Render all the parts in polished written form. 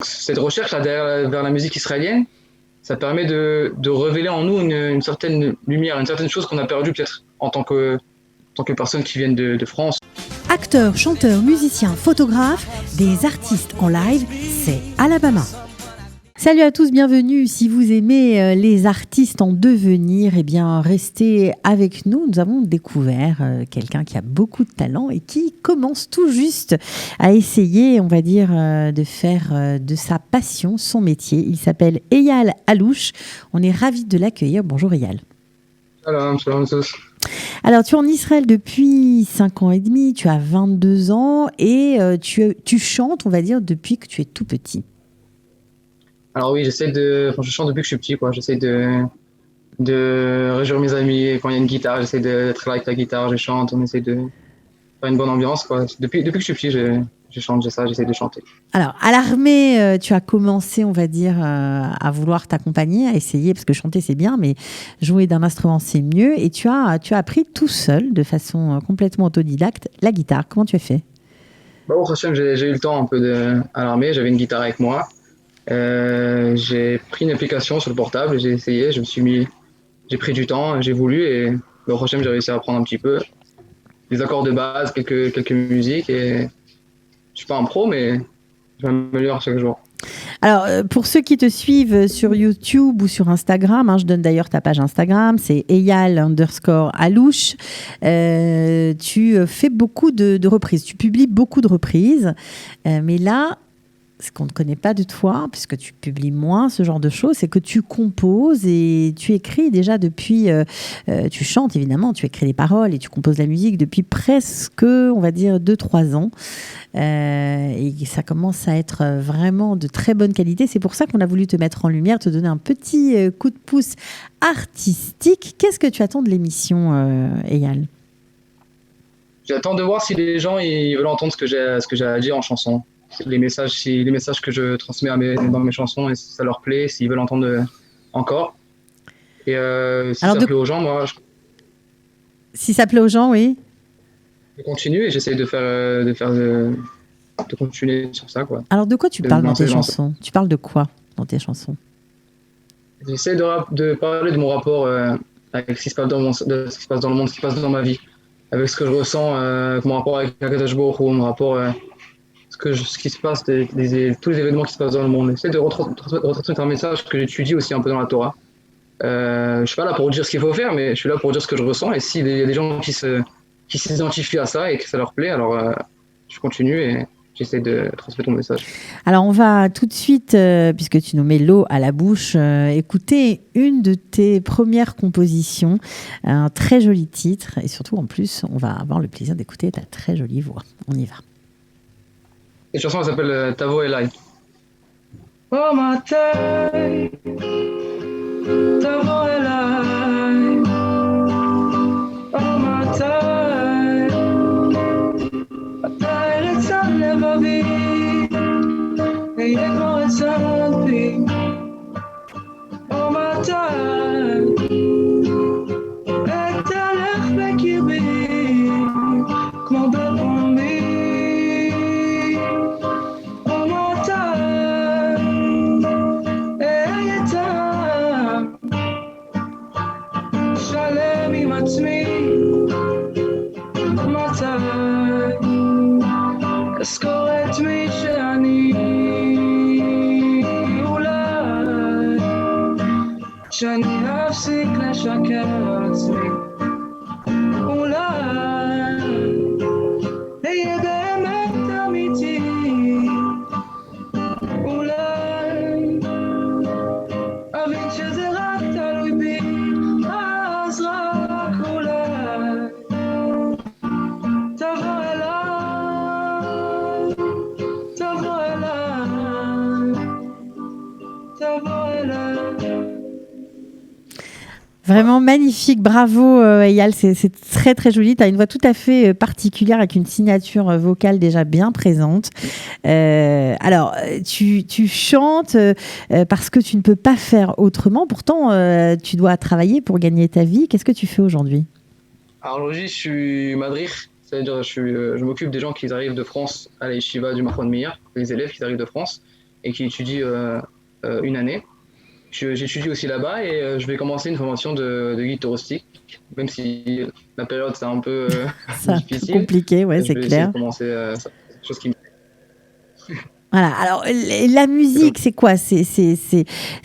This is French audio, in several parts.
Cette recherche là, vers la musique israélienne, ça permet de révéler en nous une certaine lumière, une certaine chose qu'on a perdue peut-être en tant que personnes qui viennent de France. Acteurs, chanteurs, musiciens, photographes, des artistes en live, c'est Alabama. Salut à tous, bienvenue. Si vous aimez les artistes en devenir, eh bien restez avec nous. Nous avons découvert quelqu'un qui a beaucoup de talent et qui commence tout juste à essayer, on va dire, de faire de sa passion son métier. Il s'appelle Eyal Alouche. On est ravis de l'accueillir. Bonjour Eyal. Shalom, shalom tous. Alors, tu es en Israël depuis 5 ans et demi, tu as 22 ans et tu chantes, on va dire, depuis que tu es tout petit. Alors oui, je chante depuis que je suis petit, quoi. J'essaie de réjouir mes amis. Et quand il y a une guitare, j'essaie d'être là avec la guitare, je chante, on essaie de faire une bonne ambiance, quoi. Depuis que je suis petit, je chante, j'essaie de chanter. Alors, à l'armée, tu as commencé, on va dire, à vouloir t'accompagner, à essayer, parce que chanter c'est bien, mais jouer d'un instrument c'est mieux. Et tu as appris tout seul, de façon complètement autodidacte, la guitare. Comment tu as fait ? Bah, au Hachem, j'ai eu le temps un peu à l'armée, j'avais une guitare avec moi. J'ai pris une application sur le portable, j'ai essayé, j'ai pris du temps, j'ai voulu et au Hachem, j'ai réussi à apprendre un petit peu des accords de base, quelques musiques et je suis pas un pro, mais je m'améliore chaque jour. Alors, pour ceux qui te suivent sur YouTube ou sur Instagram, je donne d'ailleurs ta page Instagram, c'est Eyal_Alouche. Tu fais beaucoup de reprises, tu publies beaucoup de reprises, mais là, ce qu'on ne connaît pas de toi, puisque tu publies moins ce genre de choses, c'est que tu composes et tu écris déjà depuis, tu chantes évidemment, tu écris les paroles et tu composes la musique depuis presque, on va dire, 2-3 ans. Et ça commence à être vraiment de très bonne qualité. C'est pour ça qu'on a voulu te mettre en lumière, te donner un petit coup de pouce artistique. Qu'est-ce que tu attends de l'émission, Eyal ? J'attends de voir si les gens ils veulent entendre ce que j'ai à dire en chanson. Les messages que je transmets dans mes chansons, et si ça leur plaît, s'ils veulent entendre encore. Et si ça plaît aux gens, moi, si ça plaît aux gens, oui. Je continue et j'essaie de continuer sur ça, quoi. Alors, de quoi tu parles dans tes chansons ? Tu parles de quoi dans tes chansons ? J'essaie de parler de mon rapport avec ce qui se passe dans le monde, ce qui se passe dans ma vie, avec ce que je ressens, mon rapport avec Akadosh Baruch Hu, mon rapport ce qui se passe, tous les événements qui se passent dans le monde. J'essaie de retransmettre un message que j'étudie aussi un peu dans la Torah. Je suis pas là pour dire ce qu'il faut faire, mais je suis là pour dire ce que je ressens. Et s'il y a des gens qui s'identifient à ça et que ça leur plaît, alors je continue et j'essaie de transmettre mon message. Alors on va tout de suite, puisque tu nous mets l'eau à la bouche, écouter une de tes premières compositions, un très joli titre, et surtout en plus on va avoir le plaisir d'écouter ta très jolie voix. On y va. Cette chanson elle s'appelle Tavo Elai. Oh matin, Tavo Elai. Oh matin, אתה רצון לבבי, יהיה כמו רצון בי. או מתי, אתהלך בקרבי, כמו בפומבי. או מתי, אהיה תם, שלם עם עצמי. אזכור את מי שאני אולי שאני אפסיק לשקר על עצמי אולי אהיה באמת אמיתי אולי אבין שזה רק תלוי בי אז רק אולי תבוא אליי Vraiment magnifique, bravo Eyal, c'est très très joli. Tu as une voix tout à fait particulière avec une signature vocale déjà bien présente. Alors, tu chantes parce que tu ne peux pas faire autrement. Pourtant, tu dois travailler pour gagner ta vie. Qu'est-ce que tu fais aujourd'hui ? Alors aujourd'hui, je suis madrich, c'est-à-dire je m'occupe des gens qui arrivent de France à la yeshiva du Mahon Meir, les élèves qui arrivent de France. et qui étudie une année. J'étudie aussi là-bas et je vais commencer une formation de guide touristique, même si la période c'est un peu C'est un peu difficile. compliqué, ouais, Je c'est vais essayer clair. de commencer ça. C'est quelque chose qui me... Voilà. Alors, la Et donc, musique, c'est quoi? C'est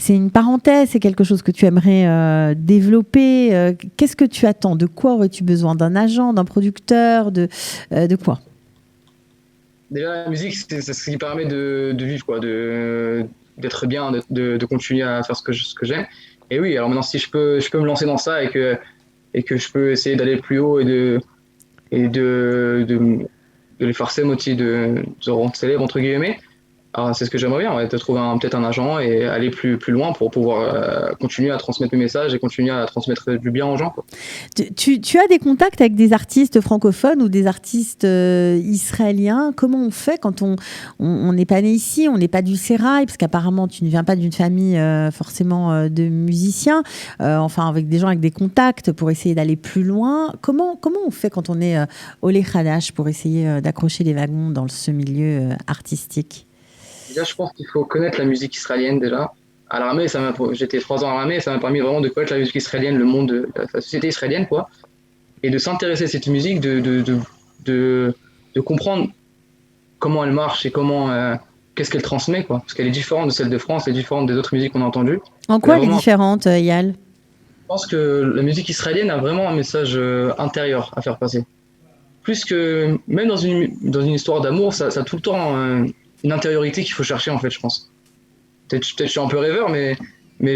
une parenthèse, c'est quelque chose que tu aimerais développer. Qu'est-ce que tu attends? De quoi aurais-tu besoin? D'un agent, d'un producteur, de quoi? déjà, la musique, c'est ce qui permet de vivre, quoi, d'être bien, de continuer à faire ce que j'aime. Et oui, alors maintenant, si je peux me lancer dans ça et que je peux essayer d'aller plus haut et de les forcer, motiver, de rendre célèbre, entre guillemets, alors, c'est ce que j'aimerais bien, ouais, de trouver peut-être un agent et aller plus loin pour pouvoir continuer à transmettre mes messages et continuer à transmettre du bien aux gens, quoi. Tu as des contacts avec des artistes francophones ou des artistes israéliens? Comment on fait quand on n'est pas né ici, on n'est pas du sérail, parce qu'apparemment tu ne viens pas d'une famille forcément de musiciens, enfin avec des gens avec des contacts pour essayer d'aller plus loin. Comment on fait quand on est Olé Hadash pour essayer d'accrocher les wagons dans ce milieu artistique? Déjà, je pense qu'il faut connaître la musique israélienne déjà. À l'armée, j'étais 3 ans à l'armée, ça m'a permis vraiment de connaître la musique israélienne, le monde de la société israélienne, quoi, et de s'intéresser à cette musique, de, de comprendre comment elle marche et qu'est-ce qu'elle transmet, quoi, parce qu'elle est différente de celle de France, elle est différente des autres musiques qu'on a entendues. En Elle a quoi elle est vraiment, je différente, Yal? pense que la musique israélienne a vraiment un message intérieur à faire passer. Plus que, même dans une histoire d'amour, ça a tout le temps une intériorité qu'il faut chercher, en fait, je pense. Peut-être je suis un peu rêveur, mais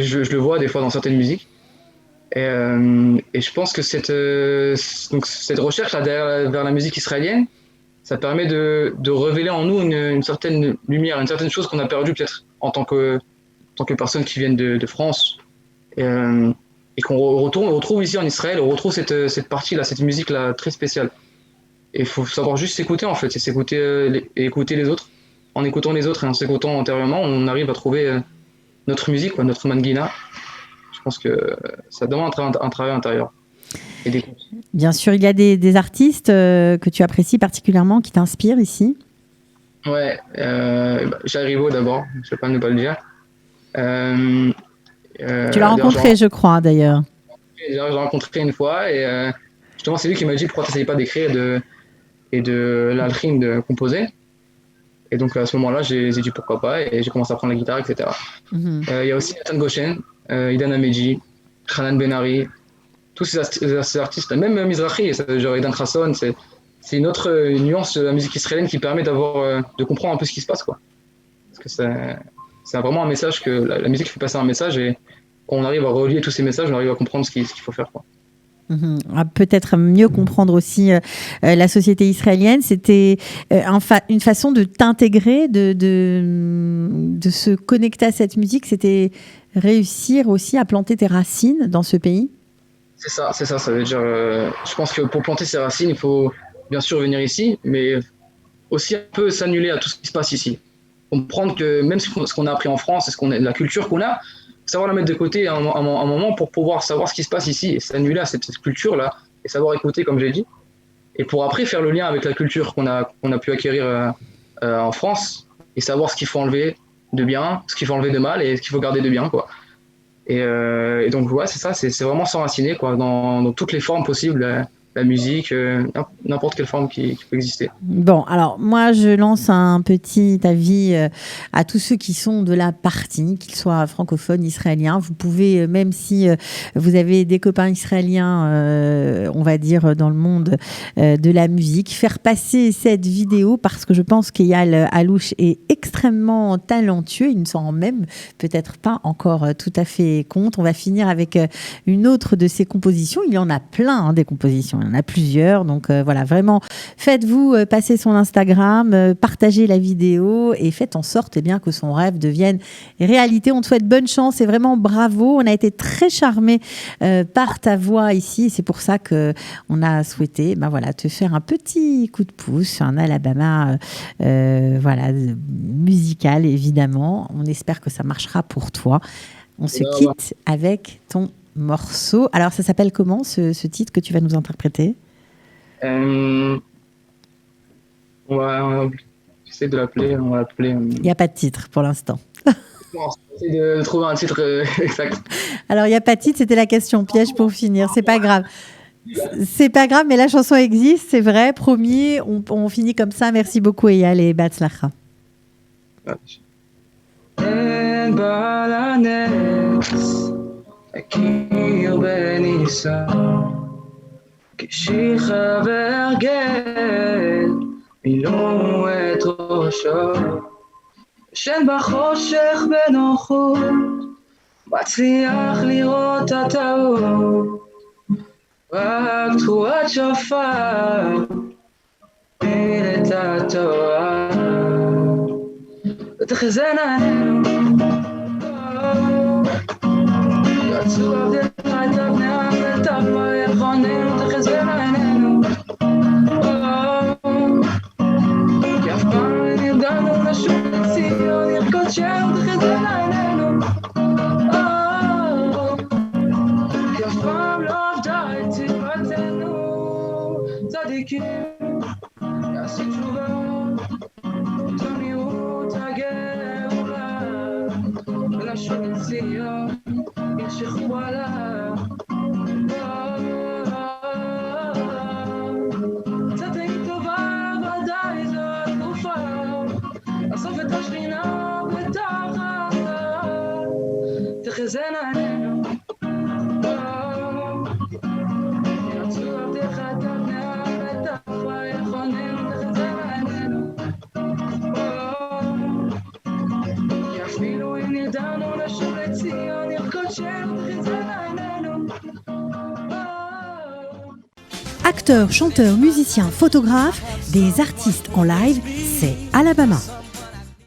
je le vois des fois dans certaines musiques. Et je pense que donc cette recherche là, vers la musique israélienne, ça permet de révéler en nous une certaine lumière, une certaine chose qu'on a perdue peut-être en tant que personnes qui viennent de France. Et qu'on on retrouve ici en Israël, on retrouve cette partie-là, cette musique-là très spéciale. Et il faut savoir juste s'écouter en fait, et s'écouter et écouter les autres. En écoutant les autres et en s'écoutant antérieurement, on arrive à trouver notre musique, quoi, notre mangina. Je pense que ça demande un travail intérieur et des cours. Bien sûr, il y a des artistes que tu apprécies particulièrement, qui t'inspirent ici. Ouais, Rivo d'abord, je vais pas ne pas le dire. Euh, Tu l'as d'ailleurs, rencontré, je crois, d'ailleurs. j'ai rencontré une fois et justement c'est lui qui m'a dit pourquoi tu n'essayes pas d'écrire et de l'alchim de composer. Et donc à ce moment-là, j'ai dit pourquoi pas et j'ai commencé à prendre la guitare, etc. Mhm. Il y a aussi Nathan Goshen, Idan Ameji, Hanan Benari, tous ces artistes, même Mizrahi, genre Idan Krasson, c'est une autre nuance de la musique israélienne qui permet de comprendre un peu ce qui se passe, quoi. Parce que c'est vraiment un message que la musique fait passer un message et quand on arrive à relier tous ces messages, on arrive à comprendre ce qu'il faut faire, quoi. Mhm. Peut-être mieux comprendre aussi la société israélienne. C'était une façon de t'intégrer, de se connecter à cette musique. C'était réussir aussi à planter tes racines dans ce pays. Ça veut dire, je pense que pour planter ses racines, il faut bien sûr venir ici, mais aussi un peu s'annuler à tout ce qui se passe ici. Comprendre que même ce qu'on a appris en France, la culture qu'on a, savoir la mettre de côté un moment pour pouvoir savoir ce qui se passe ici et s'annuler à cette culture-là et savoir écouter, comme j'ai dit, et pour après faire le lien avec la culture qu'on a pu acquérir en France et savoir ce qu'il faut enlever de bien, ce qu'il faut enlever de mal et ce qu'il faut garder de bien, quoi. Et donc, ouais, c'est ça, c'est vraiment s'enraciner, quoi, dans toutes les formes possibles, la musique, n'importe quelle forme qui peut exister. Bon, alors moi, je lance un petit avis à tous ceux qui sont de la partie, qu'ils soient francophones, israéliens. Vous pouvez, même si vous avez des copains israéliens, on va dire, dans le monde de la musique, faire passer cette vidéo parce que je pense qu'Eyal Halouch est extrêmement talentueux. Il ne s'en rend même peut-être pas encore tout à fait compte. On va finir avec une autre de ses compositions. Il y en a plein, hein, des compositions. Il y en a plusieurs. Donc voilà, vraiment, faites-vous passer son Instagram, partagez la vidéo et faites en sorte eh bien, que son rêve devienne réalité. On te souhaite bonne chance et vraiment bravo. On a été très charmés par ta voix ici et c'est pour ça qu'on a souhaité voilà, te faire un petit coup de pouce, un Alabama voilà, musical évidemment. On espère que ça marchera pour toi. On se quitte avec ton morceau. Alors ça s'appelle comment ce titre que tu vas nous interpréter? Ouais, J'essaie de l'appeler, on va l'appeler. Il n'y a pas de titre pour l'instant. On essaie de trouver un titre exact. Alors, il n'y a pas de titre, c'était la question piège pour finir. C'est pas grave. C'est pas grave, mais la chanson existe, c'est vrai, promis. On finit comme ça. Merci beaucoup, Eyal, et Batzlacha. אין בעל הנץ, הכיר בניסה, כשחר והרגל מילאו את ראשו, ישן בחושך בנוחות, מצליח לראות את הטעות, רק תרועת שופר מפיל את התורה. ותחזינה עינינו, יצאו עבדך את הבנייה וטפה יכוננו, תחזינה עינינו, כי אף פעם נרגענו לשוב לציון, ירקוד שם, תחזינה עינינו, כי אף פעם לא עבדה את צבאתנו, צדיקים יעשו תשובה. ולשוב לציון ימשכו עליו קצת היית טובה ודאי זו התקופה אסוף את השכינה בתחת תחזינה עינינו ירצו עבדך את הבנייה ותפה יכוננו תחזינה עינינו אפילו אם נרדמנו לשוב לציון ירקוד שם תחזינה עינינו. Acteurs, chanteurs, musiciens, photographes, des artistes en live, c'est Alabama.